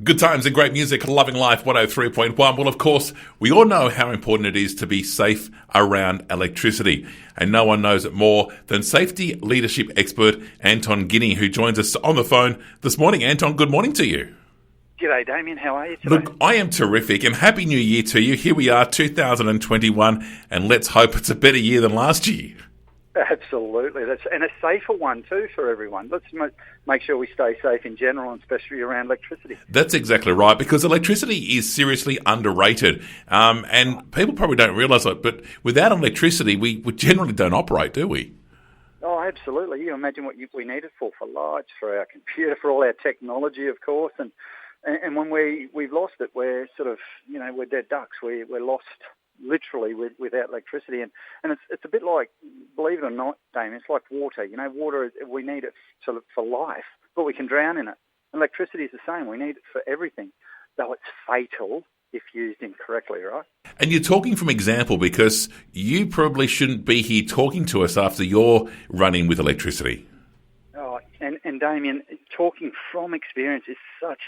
Good times and great music, Loving Life 103.1. Well, of course, we all know how important it is to be safe around electricity. And no one knows it more than safety leadership expert Anton Guinea, who joins us on the phone this morning. Anton, good morning to you. G'day, Damien. How are you today? Look, I am terrific, and Happy New Year to you. Here we are, 2021, and let's hope it's a better year than last year. Absolutely. And a safer one too for everyone. Let's make sure we stay safe in general, and especially around electricity. That's exactly right, because electricity is seriously underrated. And people probably don't realise it, but without electricity, we generally don't operate, do we? Oh, absolutely. You imagine what we need it for lights, for our computer, for all our technology, of course. And when we've lost it, we're sort of, we're dead ducks. We're lost literally without electricity. And it's a bit like, believe it or not, Damien, it's like water. Water, we need it for life, but we can drown in it. Electricity is the same. We need it for everything, though it's fatal if used incorrectly, right? And you're talking from example, because you probably shouldn't be here talking to us after you're running with electricity. Oh, and Damien, talking from experience is such...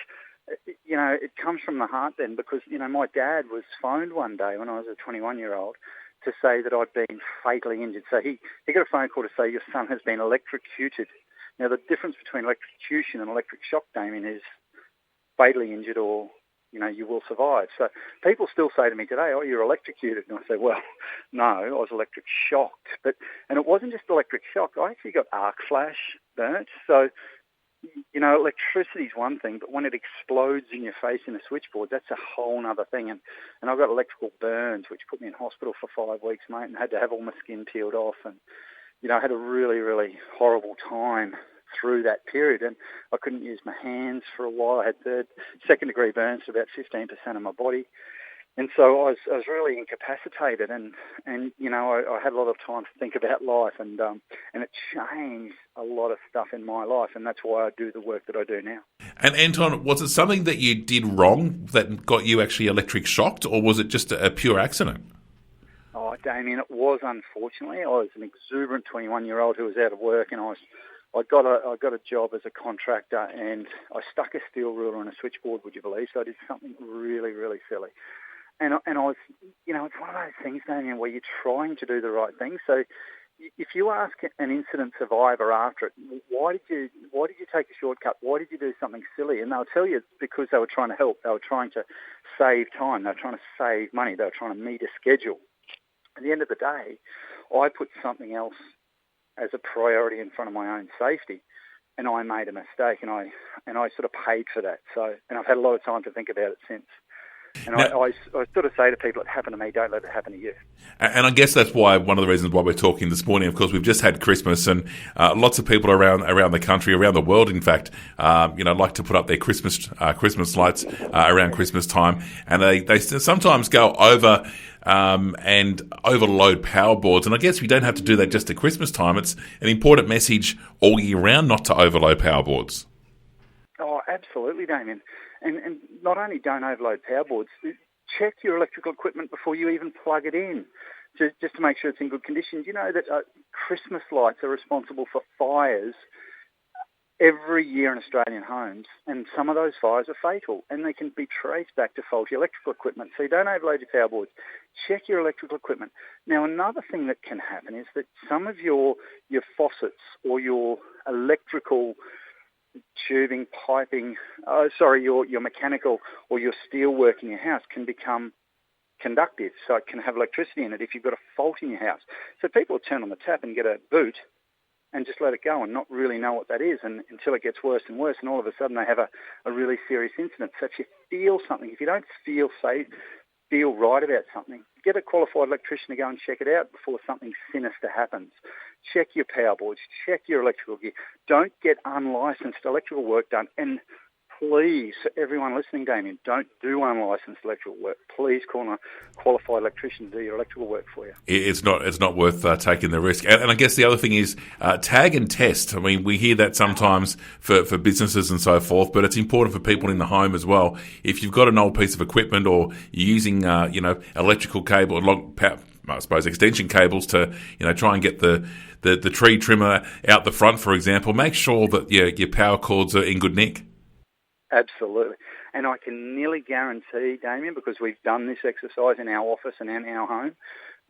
it comes from the heart then, because, my dad was phoned one day when I was a 21-year-old to say that I'd been fatally injured. So he got a phone call to say your son has been electrocuted. Now, the difference between electrocution and electric shock, Damien, is fatally injured or, you will survive. So people still say to me today, oh, you're electrocuted. And I say, well, no, I was electric shocked. And it wasn't just electric shock. I actually got arc flash burnt. So... electricity is one thing, but when it explodes in your face in a switchboard, that's a whole other thing. And I got electrical burns, which put me in hospital for 5 weeks, mate, and had to have all my skin peeled off. And, I had a really, really horrible time through that period. And I couldn't use my hands for a while. I had second-degree burns to about 15% of my body. And so I was really incapacitated, and I had a lot of time to think about life, and it changed a lot of stuff in my life, and that's why I do the work that I do now. And Anton, was it something that you did wrong that got you actually electric shocked, or was it just a pure accident? Oh, Damien, it was, unfortunately. I was an exuberant 21-year-old who was out of work, and I got a job as a contractor, and I stuck a steel ruler on a switchboard, would you believe? So I did something really, really silly. And I was, it's one of those things, Damien, where you're trying to do the right thing. So if you ask an incident survivor after it, why did you take a shortcut? Why did you do something silly? And they'll tell you it's because they were trying to help. They were trying to save time. They were trying to save money. They were trying to meet a schedule. At the end of the day, I put something else as a priority in front of my own safety, and I made a mistake, and I sort of paid for that. So, and I've had a lot of time to think about it since. And now, I sort of say to people, it happened to me, don't let it happen to you. And I guess that's why one of the reasons why we're talking this morning, of course, we've just had Christmas, and lots of people around the country, around the world, in fact, like to put up their Christmas lights around Christmas time, and they sometimes go over and overload power boards. And I guess we don't have to do that just at Christmas time. It's an important message all year round not to overload power boards. Oh, absolutely, Damien. And not only don't overload power boards, check your electrical equipment before you even plug it in, just to make sure it's in good condition. You know that Christmas lights are responsible for fires every year in Australian homes, and some of those fires are fatal, and they can be traced back to faulty electrical equipment. So you don't overload your power boards. Check your electrical equipment. Now, another thing that can happen is that some of your faucets or your electrical tubing, piping, your mechanical or your steel work in your house can become conductive, so it can have electricity in it if you've got a fault in your house. So people will turn on the tap and get a boot and just let it go and not really know what that is, and until it gets worse and worse, and all of a sudden they have a really serious incident. So if you feel something, if you don't feel safe, feel right about something, get a qualified electrician to go and check it out before something sinister happens. Check your power boards, check your electrical gear. Don't get unlicensed electrical work done. And please, everyone listening, Damien, don't do unlicensed electrical work. Please call a qualified electrician to do your electrical work for you. It's not worth taking the risk. And I guess the other thing is tag and test. I mean, we hear that sometimes for businesses and so forth, but it's important for people in the home as well. If you've got an old piece of equipment or you're using, electrical cable or extension cables to, try and get the tree trimmer out the front, for example, make sure that your power cords are in good nick. Absolutely. And I can nearly guarantee, Damien, because we've done this exercise in our office and in our home,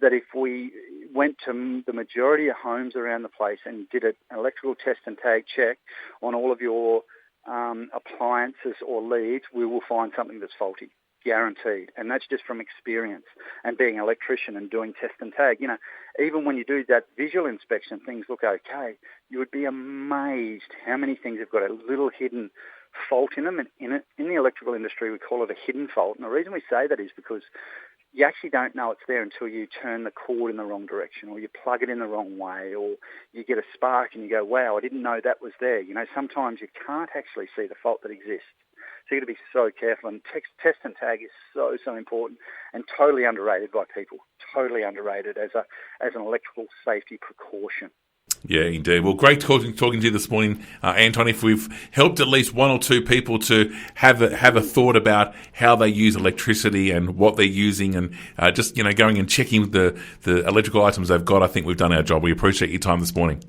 that if we went to the majority of homes around the place and did an electrical test and tag check on all of your appliances or leads, we will find something that's faulty, guaranteed. And that's just from experience and being an electrician and doing test and tag. You know, even when you do that visual inspection, things look okay. You would be amazed how many things have got a little hidden fault in them. And in the electrical industry, we call it a hidden fault. And the reason we say that is because you actually don't know it's there until you turn the cord in the wrong direction, or you plug it in the wrong way, or you get a spark and you go, wow, I didn't know that was there. You know, sometimes you can't actually see the fault that exists. So you've got to be so careful. And test and tag is so, so important and totally underrated by people, totally underrated as an electrical safety precaution. Yeah, indeed. Well, great talking to you this morning, Anton. If we've helped at least one or two people to have a thought about how they use electricity and what they're using, and just going and checking the electrical items they've got, I think we've done our job. We appreciate your time this morning.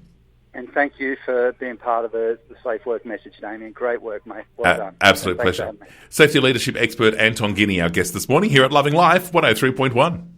And thank you for being part of the Safe Work message, Damien. Great work, mate. Well done. Absolute pleasure. Safety leadership expert Anton Guinea, our guest this morning here at Loving Life 103.1.